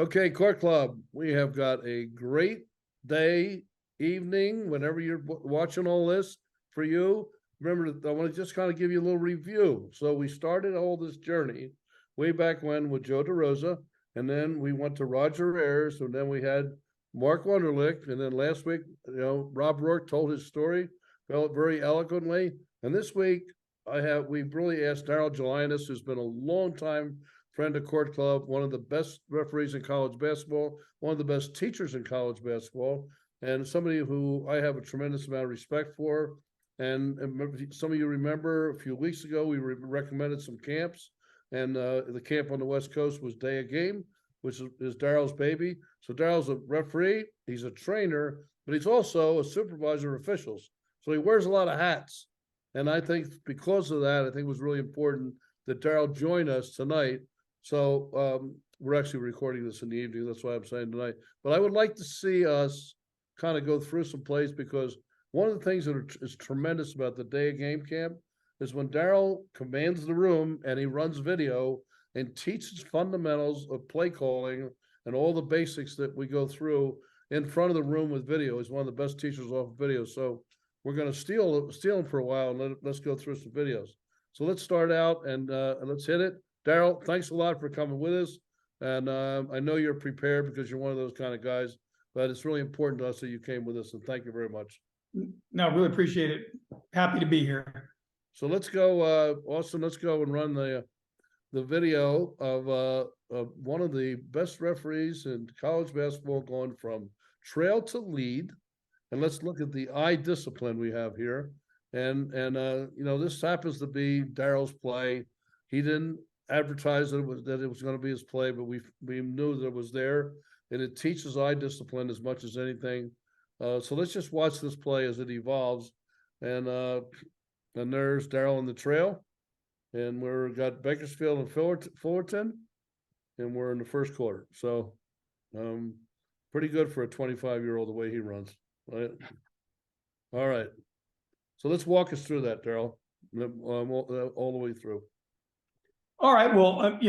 Okay, Court Club, we have got a great day, evening, whenever you're watching all this for you. Remember, I want to just kind of give you a little review. So we started all this journey way back when with Joe DeRosa, and then we went to Roger Ayers, and then we had Mark Wunderlich, and then last week, Rob Rourke told his story, felt very eloquently. And this week, we've really asked Daryl Gelinas, who's been a long time friend of Court Club, one of the best referees in college basketball, one of the best teachers in college basketball, and somebody who I have a tremendous amount of respect for. And some of you remember a few weeks ago, we recommended some camps, and the camp on the West Coast was Day of Game, which is Daryl's baby. So Daryl's a referee, he's a trainer, but he's also a supervisor of officials. So he wears a lot of hats. And I think because of that, I think it was really important that Daryl join us tonight. So we're actually recording this in the evening. That's why I'm saying tonight. But I would like to see us kind of go through some plays, because one of the things that is tremendous about the Day of Game camp is when Daryl commands the room and he runs video and teaches fundamentals of play calling and all the basics that we go through in front of the room with video. He's one of the best teachers off of video. So we're going to steal him for a while, and let's go through some videos. So let's start out and let's hit it. Daryl, thanks a lot for coming with us. And I know you're prepared because you're one of those kind of guys, but it's really important to us that you came with us, and thank you very much. No, really appreciate it. Happy to be here. So let's go, Austin, let's go and run the video of one of the best referees in college basketball going from trail to lead. And let's look at the eye discipline we have here. And this happens to be Daryl's play. He didn't advertise that it was going to be his play, but we knew that it was there, and it teaches eye discipline as much as anything. So let's just watch this play as it evolves. And there's Daryl in the trail, and we've got Bakersfield and Fullerton, and we're in the first quarter. So pretty good for a 25-year-old the way he runs. Right. All right. So let's walk us through that, Daryl, all the way through. All right. Well,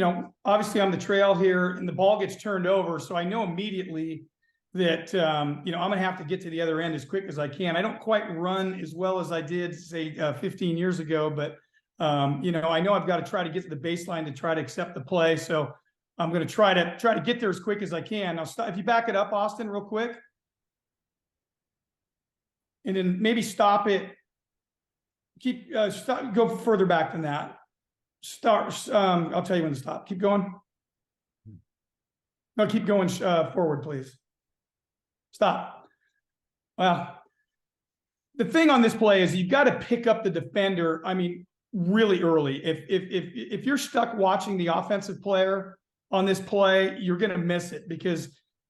obviously I'm the trail here, and the ball gets turned over. So I know immediately that, I'm going to have to get to the other end as quick as I can. I don't quite run as well as I did, say, 15 years ago, but, I know I've got to try to get to the baseline to try to accept the play. So I'm going to try to get there as quick as I can. Now, if you back it up, Austin, real quick. And then maybe stop it. Go further back than that. I'll tell you when to stop. Keep going. No, keep going forward, please. Stop. Well, the thing on this play is you've got to pick up the defender. I mean, really early. If you're stuck watching the offensive player on this play, you're going to miss it, because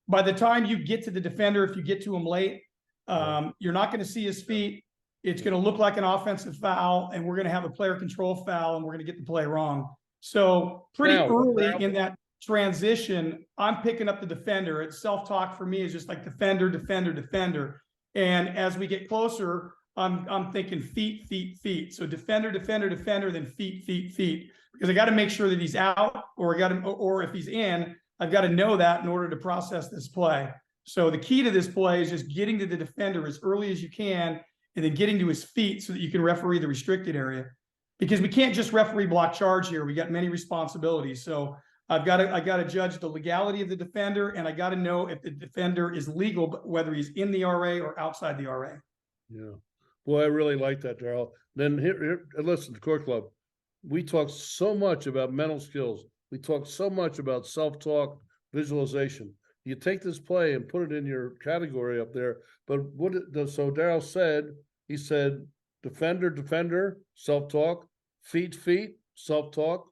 by the time you get to the defender, if you get to him late, you're not going to see his feet. It's going to look like an offensive foul, and we're going to have a player control foul, and we're going to get the play wrong. So pretty early in that transition, I'm picking up the defender. It's self-talk for me is just like defender, defender, defender. And as we get closer, I'm thinking feet, feet, feet. So defender, defender, defender, then feet, feet, feet, because I got to make sure that he's out, or if he's in, I've got to know that in order to process this play. So the key to this play is just getting to the defender as early as you can, and then getting to his feet so that you can referee the restricted area, because we can't just referee block charge here. We got many responsibilities. So I got to judge the legality of the defender, and I got to know if the defender is legal, whether he's in the RA or outside the RA. Yeah. Boy, I really like that, Daryl. Then here, listen, Court Club, we talk so much about mental skills. We talk so much about self-talk, visualization. You take this play and put it in your category up there. But so Daryl said, he said, defender, defender, self-talk, feet, feet, self-talk.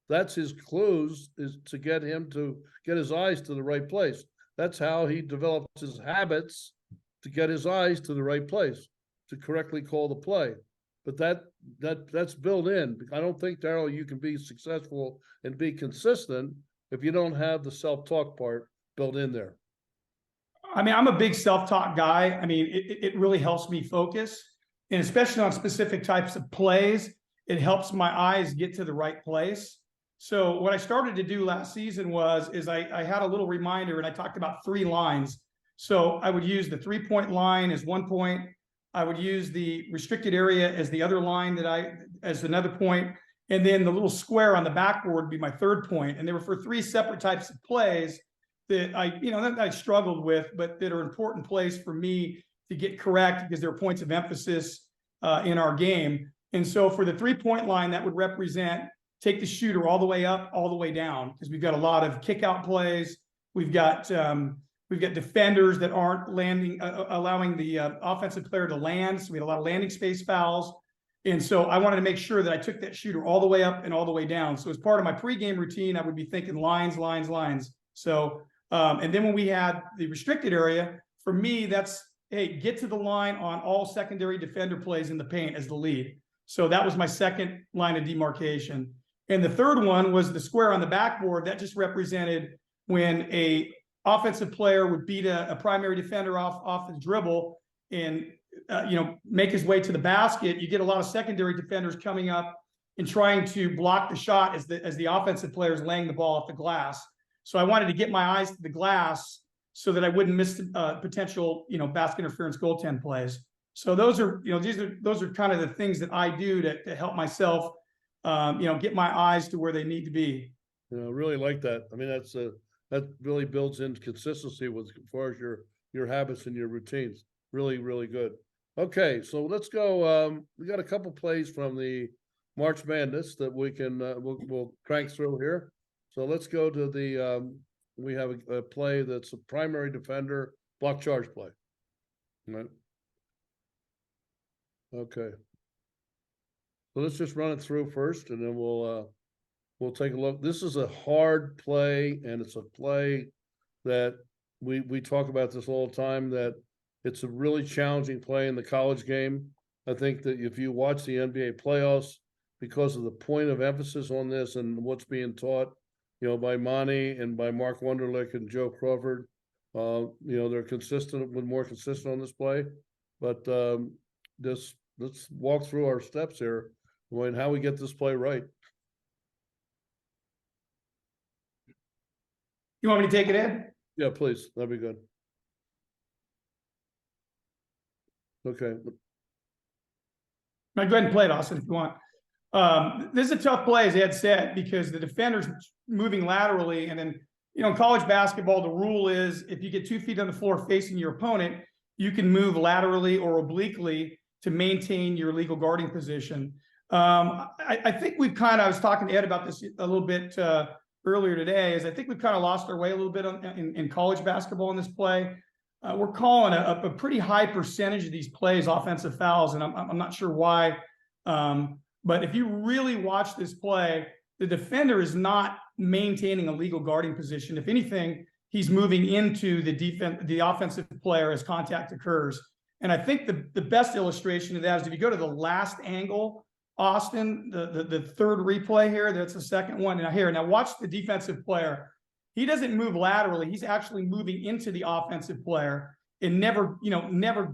That's his clues, is to get him to get his eyes to the right place. That's how he develops his habits, to get his eyes to the right place, to correctly call the play. But that's built in. I don't think, Daryl, you can be successful and be consistent if you don't have the self-talk part built in there. I mean, I'm a big self-talk guy. I mean, it really helps me focus, and especially on specific types of plays, it helps my eyes get to the right place. So what I started to do last season is I had a little reminder, and I talked about 3 lines. So I would use the 3-point line as 1 point. I would use the restricted area as the other line as another point. And then the little square on the backboard would be my 3rd point. And they were for 3 separate types of plays that I struggled with, but that are important plays for me to get correct because there are points of emphasis in our game. And so for the 3-point line, that would represent take the shooter all the way up, all the way down, because we've got a lot of kick out plays. We've got defenders that aren't allowing the offensive player to land. So we had a lot of landing space fouls. And so I wanted to make sure that I took that shooter all the way up and all the way down. So as part of my pregame routine, I would be thinking lines, lines, lines. So, and then when we had the restricted area, for me, that's, hey, get to the line on all secondary defender plays in the paint as the lead. So that was my 2nd line of demarcation. And the 3rd one was the square on the backboard. That just represented when a offensive player would beat a primary defender off the dribble and make his way to the basket. You get a lot of secondary defenders coming up and trying to block the shot as the offensive player is laying the ball off the glass. So I wanted to get my eyes to the glass so that I wouldn't miss potential basket interference goaltend plays. So those are kind of the things that I do to help myself get my eyes to where they need to be. I really like that. I mean, that really builds in consistency as far as your habits and your routines. Really, really good. Okay, so let's go. We got a couple plays from the March Madness that we can we'll crank through here. So let's go to the we have a play that's a primary defender block charge play. Right. Okay. So let's just run it through first, and then we'll take a look. This is a hard play, and it's a play that we talk about this all the time, that it's a really challenging play in the college game. I think that if you watch the NBA playoffs, because of the point of emphasis on this and what's being taught, by Monty and by Mark Wunderlich and Joe Crawford, they're more consistent on this play. But let's walk through our steps here and how we get this play right. You want me to take it in? Yeah, please. That'd be good. Okay. Now go ahead and play it, Austin, if you want. This is a tough play, as Ed said, because the defender's moving laterally. And then, in college basketball, the rule is if you get 2 feet on the floor facing your opponent, you can move laterally or obliquely to maintain your legal guarding position. I think I was talking to Ed about this a little bit earlier today, is I think we've kind of lost our way a little bit in college basketball in this play. We're calling a pretty high percentage of these plays offensive fouls, and I'm not sure why. But if you really watch this play, the defender is not maintaining a legal guarding position. If anything, he's moving into the offensive player as contact occurs. And I think the best illustration of that is if you go to the last angle, Austin, the 3rd replay here, that's the 2nd one. Now watch the defensive player. He doesn't move laterally. He's actually moving into the offensive player and never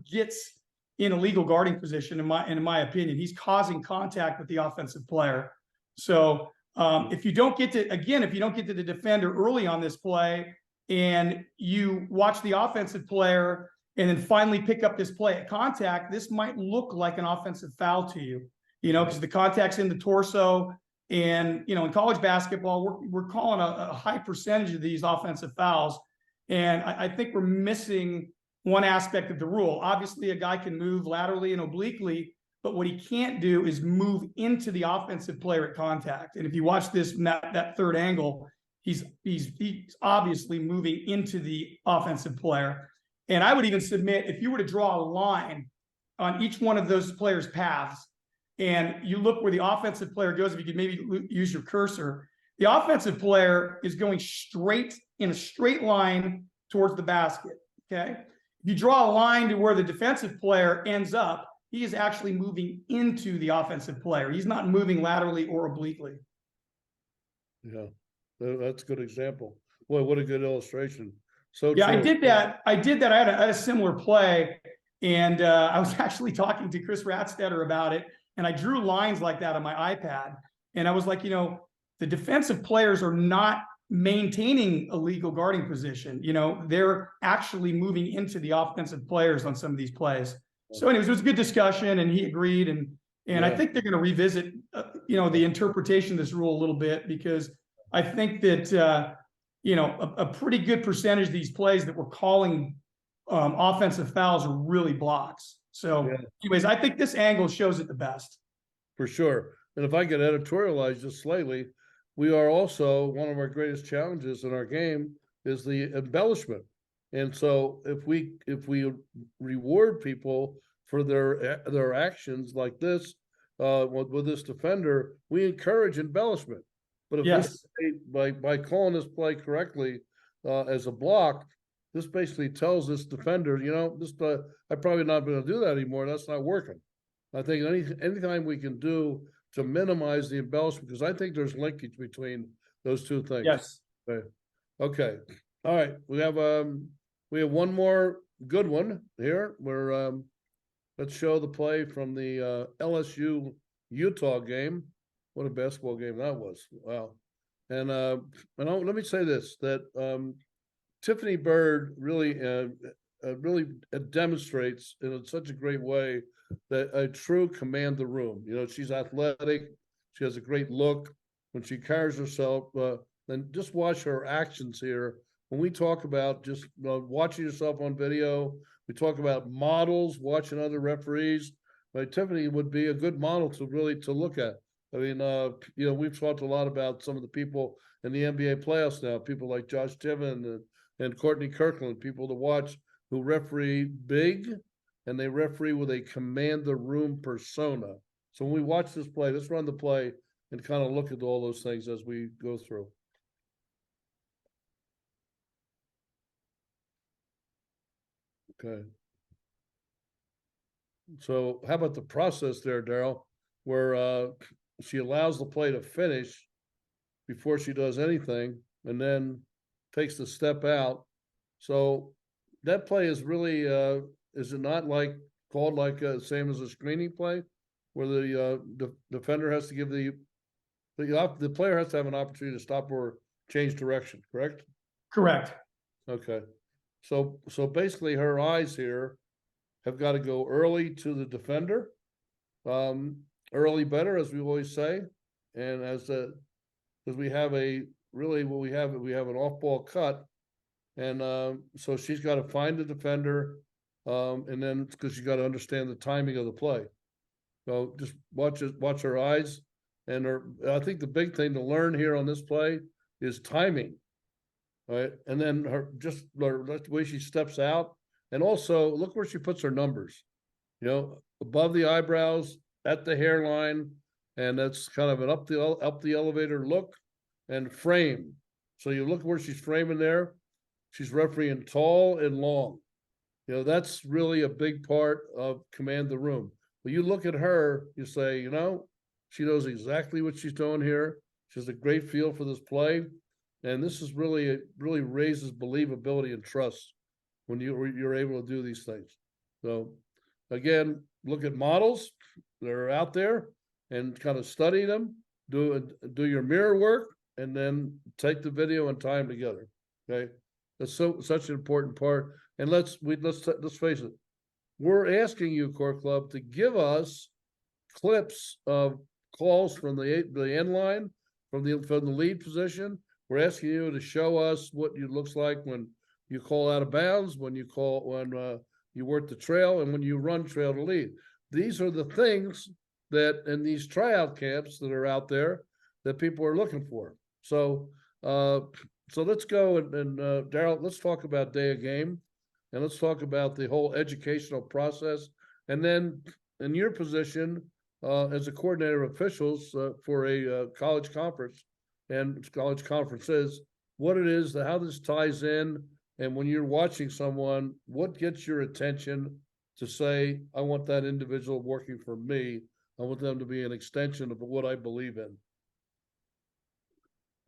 gets in a legal guarding position. In my opinion, he's causing contact with the offensive player. So if you don't get to the defender early on this play and you watch the offensive player and then finally pick up this play at contact, this might look like an offensive foul to you, because the contact's in the torso. And, in college basketball, we're calling a high percentage of these offensive fouls. And I think we're missing one aspect of the rule. Obviously, a guy can move laterally and obliquely, but what he can't do is move into the offensive player at contact. And if you watch this from that 3rd angle, he's obviously moving into the offensive player. And I would even submit, if you were to draw a line on each one of those players' paths, and you look where the offensive player goes, if you could maybe use your cursor, the offensive player is going straight in a straight line towards the basket, okay? If you draw a line to where the defensive player ends up, he is actually moving into the offensive player. He's not moving laterally or obliquely. Yeah, that's a good example. Boy, what a good illustration. So yeah, true. I did that. I had a similar play, and I was actually talking to Chris Ratstetter about it. And I drew lines like that on my iPad. And I was like, the defensive players are not maintaining a legal guarding position. You know, they're actually moving into the offensive players on some of these plays. So anyways, it was a good discussion, and he agreed. And I think they're going to revisit, you know, the interpretation of this rule a little bit, because I think that, you know, a pretty good percentage of these plays that we're calling offensive fouls are really blocks. So anyways, I think this angle shows it the best. For sure. And if I could editorialize just slightly, we are also, one of our greatest challenges in our game is the embellishment. And so if we reward people for their actions like this, with this defender, we encourage embellishment. But if by calling this play correctly as a block, this basically tells this defender, you know, this I'm probably not going to do that anymore. That's not working. I think anytime we can do to minimize the embellishment, because I think there's linkage between those two things. Yes. Okay. All right. We have one more good one here. Where let's show the play from the LSU Utah game. What a basketball game that was! Wow. And let me say this: that Tiffany Bird really demonstrates in such a great way that a true command the room. You know, she's athletic. She has a great look when she carries herself. And just watch her actions here. When we talk about just watching yourself on video, we talk about models, watching other referees. Tiffany would be a good model to look at. I mean, you know, we've talked a lot about some of the people in the NBA playoffs now, people like Josh Tiven and Courtney Kirkland, people to watch who referee big, and they referee with a command the room persona. So when we watch this play, let's run the play and kind of look at all those things as we go through. Okay. So how about the process there, Daryl, where she allows the play to finish before she does anything and then takes the step out. So that play is really, is it not called like same as a screening play, where the defender has to give the player has to have an opportunity to stop or change direction, correct? Correct. Okay. So basically her eyes here have got to go early to the defender. Early better, as we always say. And as we have we have an off-ball cut. And so she's got to find the defender. And then because she's got to understand the timing of the play. So just watch her eyes. And I think the big thing to learn here on this play is timing. Right. And then the way she steps out. And also look where she puts her numbers, you know, above the eyebrows, at the hairline, and that's kind of an up the elevator look and frame. So you look where she's framing there. She's refereeing tall and long. You know, that's really a big part of command the room. But you look at her, you say, you know, she knows exactly what she's doing here. She has a great feel for this play. And this is really raises believability and trust when you're able to do these things. So again, look at models that are out there and kind of study them, do your mirror work, and then take the video and tie them together. Okay. That's such an important part. And let's face it. We're asking you, Court Club, to give us clips of calls from the end line, from the lead position. We're asking you to show us what it looks like when you call out of bounds, when you work the trail, and when you run trail to lead. These are the things that in these tryout camps that are out there that people are looking for. So let's go and Daryl, let's talk about day of game, and let's talk about the whole educational process. And then in your position as a coordinator of officials for a college conference and college conferences, what it is, how this ties in, and when you're watching someone, what gets your attention to say, I want that individual working for me. I want them to be an extension of what I believe in.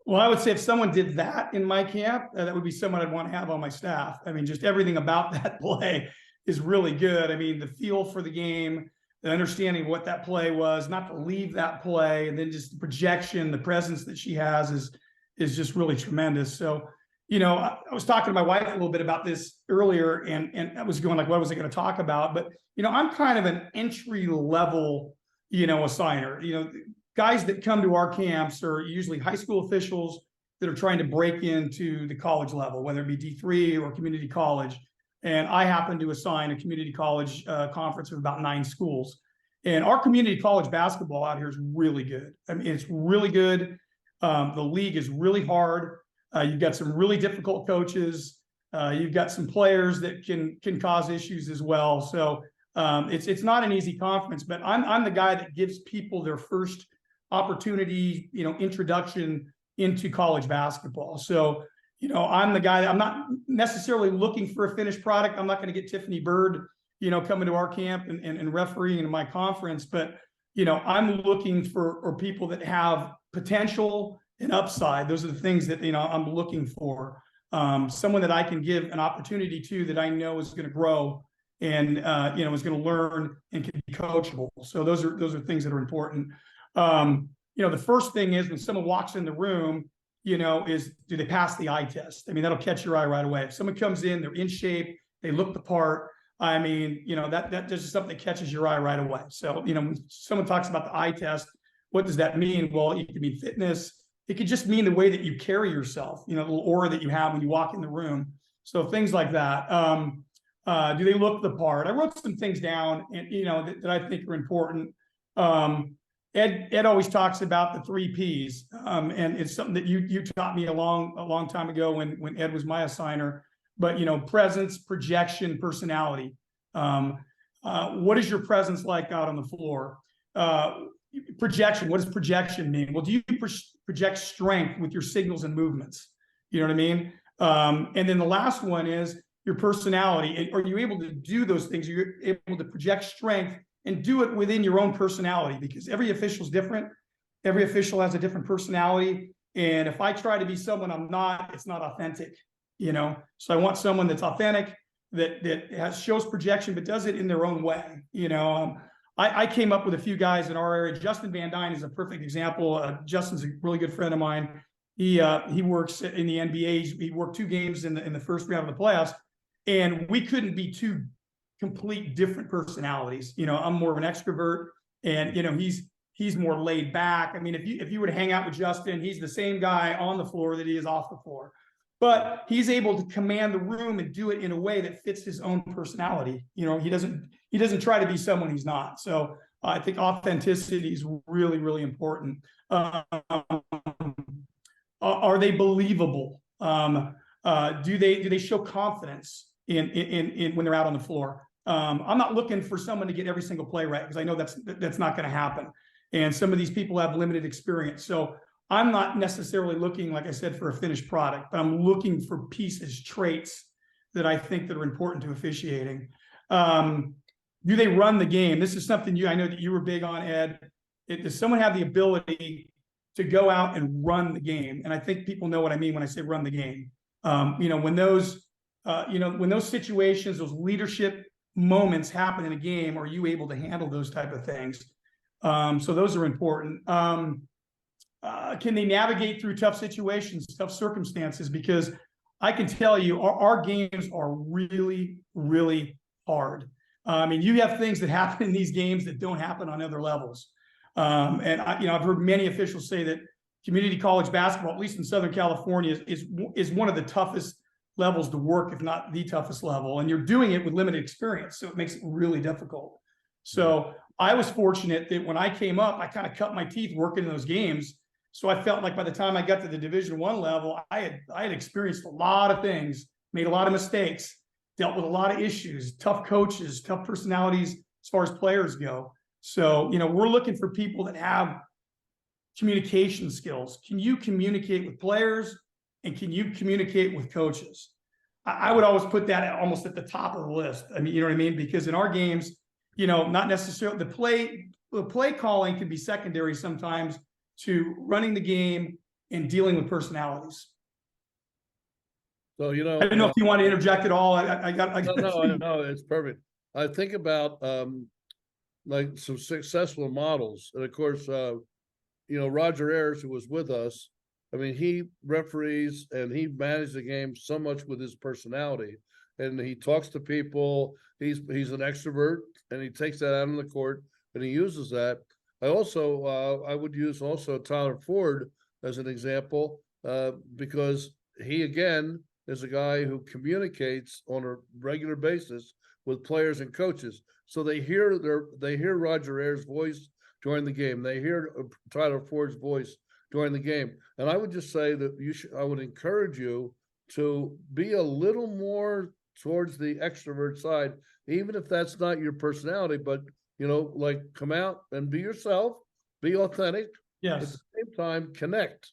Well, I would say if someone did that in my camp, that would be someone I'd want to have on my staff. I mean, just everything about that play is really good. I mean, the feel for the game, the understanding of what that play was, not to leave that play, and then just the projection, the presence that she has is just really tremendous. So, I was talking to my wife a little bit about this earlier, and I was going like, what was I going to talk about? But I'm kind of an entry level, assigner. Guys that come to our camps are usually high school officials that are trying to break into the college level, whether it be D3 or community college. And I happen to assign a community college conference of about 9 schools. And our community college basketball out here is really good. I mean, it's really good. The league is really hard. You've got some really difficult coaches. You've got some players that can cause issues as well. So it's not an easy conference, but I'm the guy that gives people their first opportunity, introduction into college basketball. So I'm the guy that I'm not necessarily looking for a finished product. I'm not going to get Tiffany Bird, coming to our camp and refereeing in my conference. But, I'm looking for people that have potential and upside. Those are the things that, I'm looking for. Someone that I can give an opportunity to that I know is going to grow and, is going to learn and can be coachable. So those are things that are important. The first thing is when someone walks in the room, is do they pass the eye test? I mean, that'll catch your eye right away. If someone comes in, they're in shape, they look the part. I mean, that's just something that catches your eye right away. So, when someone talks about the eye test, what does that mean? Well, it could mean fitness. It could just mean the way that you carry yourself, the little aura that you have when you walk in the room. So things like that. Do they look the part? I wrote some things down and, that I think are important. Ed always talks about the 3 Ps, and it's something that you taught me a long time ago when Ed was my assigner. But presence, projection, personality. What is your presence like out on the floor? Projection. What does projection mean? Well, do you project strength with your signals and movements? You know what I mean? And then the last one is your personality. Are you able to do those things? Are you able to project strength and do it within your own personality? Because every official is different. Every official has a different personality. And if I try to be someone I'm not, it's not authentic, So I want someone that's authentic, that shows projection, but does it in their own way. I came up with a few guys in our area. Justin Van Dyne is a perfect example. Justin's a really good friend of mine. He works in the NBA. He worked 2 games in the first round of the playoffs, and we couldn't be 2 complete different personalities. I'm more of an extrovert, and he's more laid back. I mean, if you were to hang out with Justin, he's the same guy on the floor that he is off the floor, but he's able to command the room and do it in a way that fits his own personality. He doesn't try to be someone he's not. So I think authenticity is really, really important. Are they believable? Do they show confidence in when they're out on the floor? I'm not looking for someone to get every single play right, because I know that's not going to happen. And some of these people have limited experience. So I'm not necessarily looking, like I said, for a finished product, but I'm looking for pieces, traits that I think that are important to officiating. Do they run the game? This is something I know that you were big on, Ed. Does someone have the ability to go out and run the game? And I think people know what I mean when I say run the game. When those situations, those leadership moments happen in a game, are you able to handle those type of things? So those are important. Can they navigate through tough situations, tough circumstances? Because I can tell you our games are really, really hard. I mean, you have things that happen in these games that don't happen on other levels. And I've heard many officials say that community college basketball, at least in Southern California, is one of the toughest levels to work, if not the toughest level. And you're doing it with limited experience, so it makes it really difficult. So I was fortunate that when I came up, I kind of cut my teeth working in those games. So I felt like by the time I got to the Division I level, I had experienced a lot of things, made a lot of mistakes, dealt with a lot of issues, tough coaches, tough personalities as far as players go. So, we're looking for people that have communication skills. Can you communicate with players, and can you communicate with coaches? I would always put that almost at the top of the list. I mean, you know what I mean? Because in our games, not necessarily the play calling can be secondary sometimes to running the game and dealing with personalities. So, I don't know if you want to interject at all. No, it's perfect. I think about, like some successful models. And of course, Roger Ayers, who was with us, I mean, he referees and he managed the game so much with his personality, and he talks to people. He's an extrovert, and he takes that out on the court, and he uses that. I would use also Tyler Ford as an example, because he again is a guy who communicates on a regular basis with players and coaches, so they hear Roger Ayers' voice during the game. They hear Tyler Ford's voice during the game. And I would just say that I would encourage you to be a little more towards the extrovert side, even if that's not your personality, but like come out and be yourself, be authentic. At Yes. the same time, connect,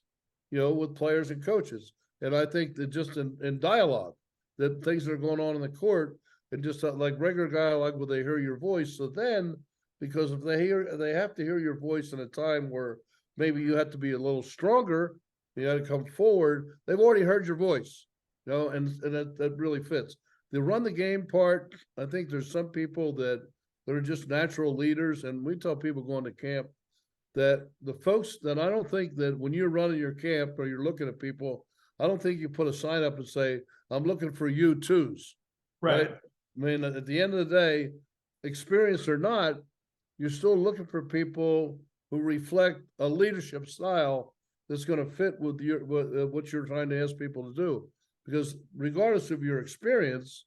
with players and coaches. And I think that just in dialogue, that things that are going on in the court, and just like regular dialogue where they hear your voice. So then, because if they have to hear your voice in a time where maybe you have to be a little stronger, you got to come forward. They've already heard your voice, and that really fits. The run the game part, I think there's some people that are just natural leaders, and we tell people going to camp that the folks that I don't think that when you're running your camp or you're looking at people, I don't think you put a sign up and say, "I'm looking for you twos." Right. I mean, at the end of the day, experience or not, you're still looking for people who reflect a leadership style that's going to fit with what you're trying to ask people to do. Because regardless of your experience,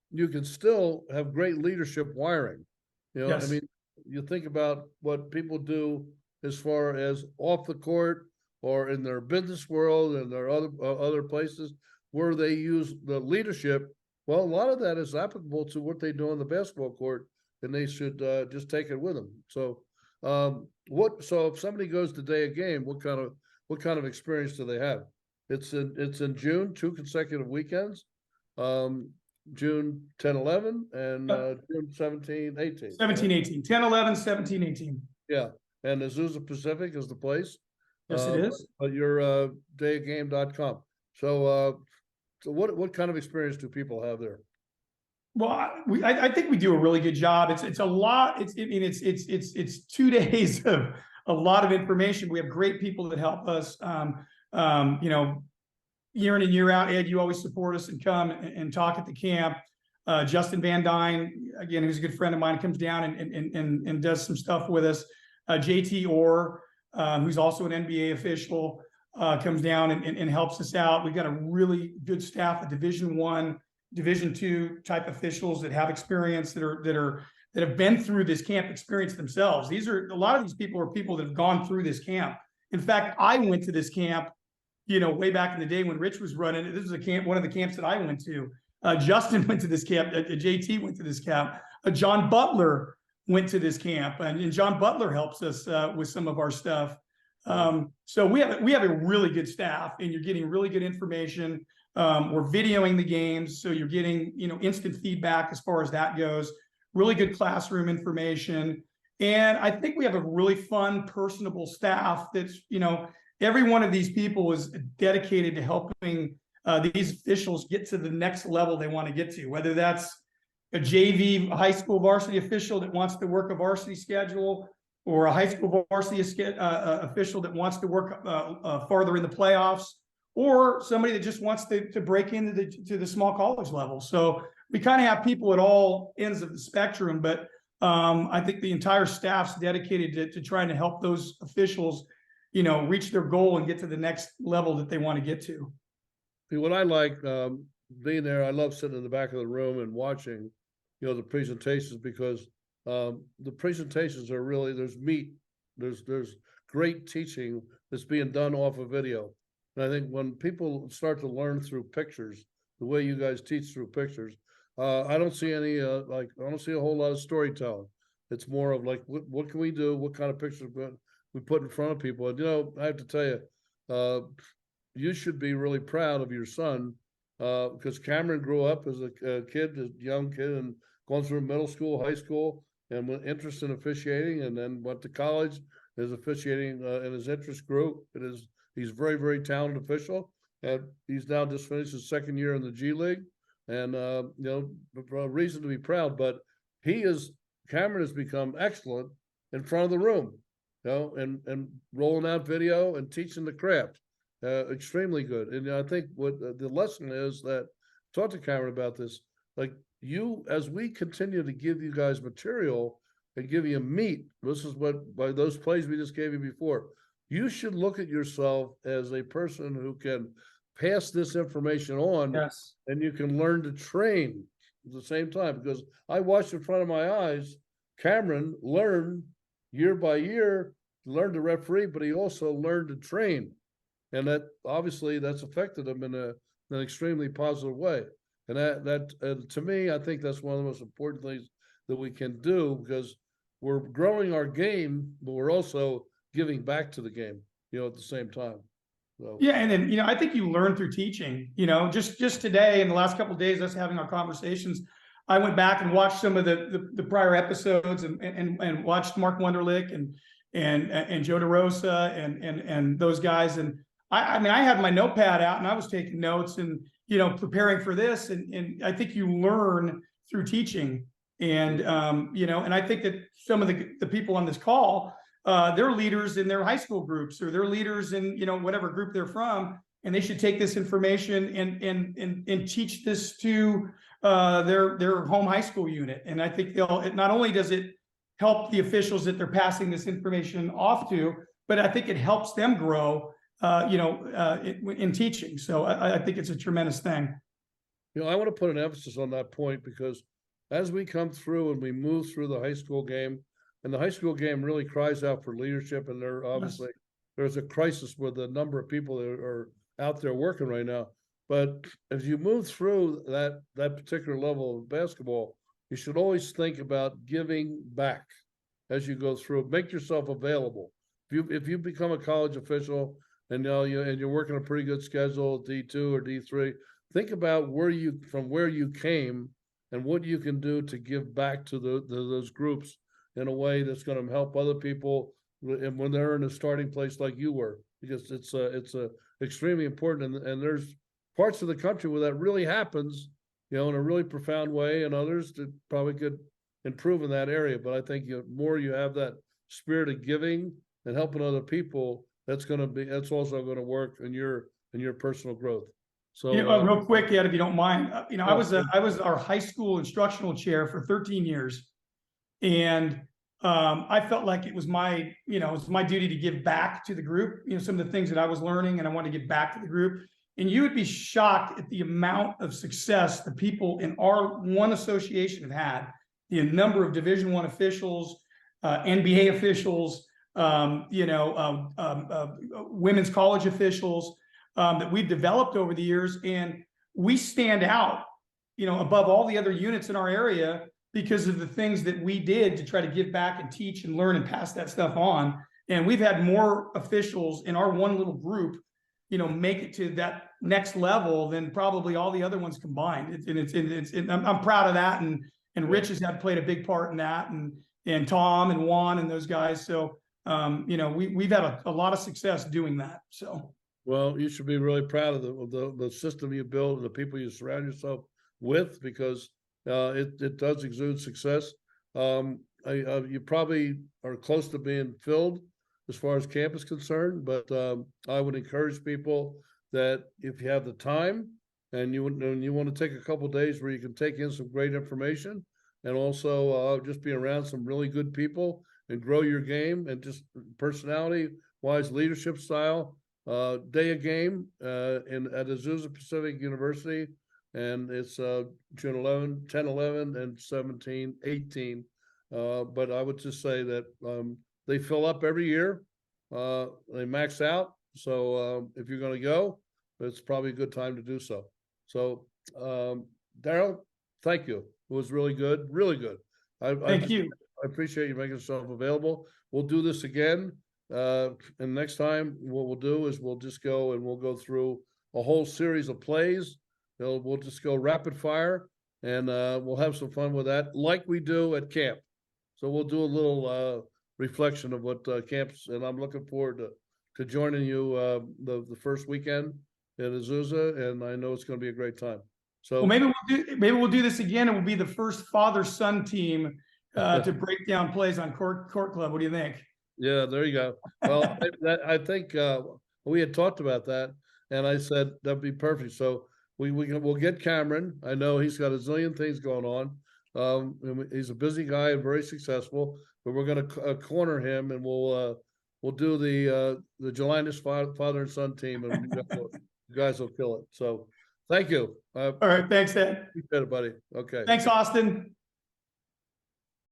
you can still have great leadership wiring. Yes. I mean, you think about what people do as far as off the court or in their business world and their other places where they use the leadership. Well, a lot of that is applicable to what they do on the basketball court, and they should just take it with them. So, so if somebody goes today a game, what kind of experience do they have? It's in June, 2 consecutive weekends, June 10, 11, and June 17, 18. 17, 18, 10, 11, 17, 18. Yeah, and Azusa Pacific is the place. Yes, it is. But you're dayofgame.com. So what kind of experience do people have there? Well, I think we do a really good job. It's a lot. It's 2 days of a lot of information. We have great people that help us. Year in and year out. Ed, you always support us and come and talk at the camp. Justin Van Dyne, again, who's a good friend of mine, comes down and does some stuff with us. JT Orr, who's also an NBA official, comes down and helps us out. We've got a really good staff of Division I, Division II type officials that have experience, that have been through this camp experience themselves. A lot of these people are people that have gone through this camp. In fact, I went to this camp, way back in the day when Rich was running it. This was one of the camps that I went to. Justin went to this camp. JT went to this camp. John Butler went to this camp, and John Butler helps us with some of our stuff. So we have a really good staff, and you're getting really good information. We're videoing the games, so you're getting instant feedback as far as that goes. Really good classroom information, and I think we have a really fun, personable staff. That's every one of these people is dedicated to helping these officials get to the next level they want to get to. Whether that's a JV high school varsity official that wants to work a varsity schedule, or a high school varsity official that wants to work farther in the playoffs, or somebody that just wants to break into the small college level. So we kind of have people at all ends of the spectrum, but I think the entire staff's dedicated to trying to help those officials, reach their goal and get to the next level that they want to get to. What I like being there, I love sitting in the back of the room and watching, the presentations, because the presentations are really, there's meat, there's great teaching that's being done off of video. And I think when people start to learn through pictures, the way you guys teach through pictures, I don't see any I don't see a whole lot of storytelling. It's more of like, what can we do? What kind of pictures we put in front of people? And I have to tell you, you should be really proud of your son, because Cameron grew up as a young kid, and gone through middle school, high school, and went interested in officiating, and then went to college. His officiating and his interest grew. He's very, very talented official, and he's now just finished his second year in the G League, and a reason to be proud. But he is Cameron has become excellent in front of the room, and rolling out video and teaching the craft. Extremely good. And I think what the lesson is that, talk to Cameron about this, like as we continue to give you guys material and give you meat, this is what, by those plays we just gave you before, you should look at yourself as a person who can pass this information on. Yes. And you can learn to train at the same time, because I watched in front of my eyes, Cameron learn year by year, learned to referee, but he also learned to train. And that obviously that's affected him in an extremely positive way. And that to me, I think that's one of the most important things that we can do, because we're growing our game, but we're also giving back to the game, at the same time. So. Yeah, and then I think you learn through teaching. Just today, in the last couple of days, us having our conversations, I went back and watched some of the prior episodes and watched Mark Wunderlich and Joe DeRosa and those guys. And I mean, I had my notepad out and I was taking notes and preparing for this. And I think you learn through teaching. And and I think that some of the people on this call, they're leaders in their high school groups, or they're leaders in whatever group they're from, and they should take this information and teach this to their home high school unit. And I think not only does it help the officials that they're passing this information off to, but I think it helps them grow in teaching. So I think it's a tremendous thing. I want to put an emphasis on that point, because as we come through and we move through the high school game, and the high school game really cries out for leadership, and there obviously there's a crisis with the number of people that are out there working right now. But as you move through that particular level of basketball, you should always think about giving back as you go through. Make yourself available. If you become a college official and you're working a pretty good schedule, D2 or D3, think about where you came and what you can do to give back to those groups in a way that's going to help other people, and when they're in a starting place like you were, because it's extremely important. And there's parts of the country where that really happens, in a really profound way, and others that probably could improve in that area. But I think more you have that spirit of giving and helping other people, that's also going to work in your personal growth. So real quick, Ed, if you don't mind, I was our high school instructional chair for 13 years. And I felt like it was my duty to give back to the group, some of the things that I was learning, and I wanted to give back to the group. And you would be shocked at the amount of success the people in our one association have had, the number of Division I officials, NBA officials, women's college officials that we've developed over the years. And we stand out, above all the other units in our area, because of the things that we did to try to give back and teach and learn and pass that stuff on. And we've had more officials in our one little group, make it to that next level than probably all the other ones combined. I'm proud of that. And Rich has played a big part in that, and Tom and Juan and those guys. So, we've had a lot of success doing that. So, well, you should be really proud of the system you build and the people you surround yourself with, because it does exude success. You probably are close to being filled as far as camp is concerned, but I would encourage people that if you have the time and you want to take a couple of days where you can take in some great information, and also just be around some really good people and grow your game, and just personality wise, leadership style, day of game at Azusa Pacific University. And it's June 11, 10, 11, and 17, 18. But I would just say that they fill up every year. They max out. So if you're going to go, it's probably a good time to do so. So, Daryl, thank you. It was really good. Really good. Thank you. I appreciate you making yourself available. We'll do this again. And next time what we'll do is we'll just go and we'll go through a whole series of plays. We'll just go rapid fire, and we'll have some fun with that, like we do at camp. So we'll do a little reflection of what camps, and I'm looking forward to joining you the first weekend at Azusa, and I know it's going to be a great time. So maybe we'll do this again, and we'll be the first father-son team to break down plays on Court Club. What do you think? Yeah, there you go. Well, I think we had talked about that, and I said that'd be perfect. So we'll get Cameron. I know he's got a zillion things going on. And he's a busy guy and very successful, but we're going to corner him, and we'll do the Gelinas father and son team, and you guys will kill it. So thank you. All right, thanks, Ed. Appreciate it, buddy. Okay. Thanks, Austin.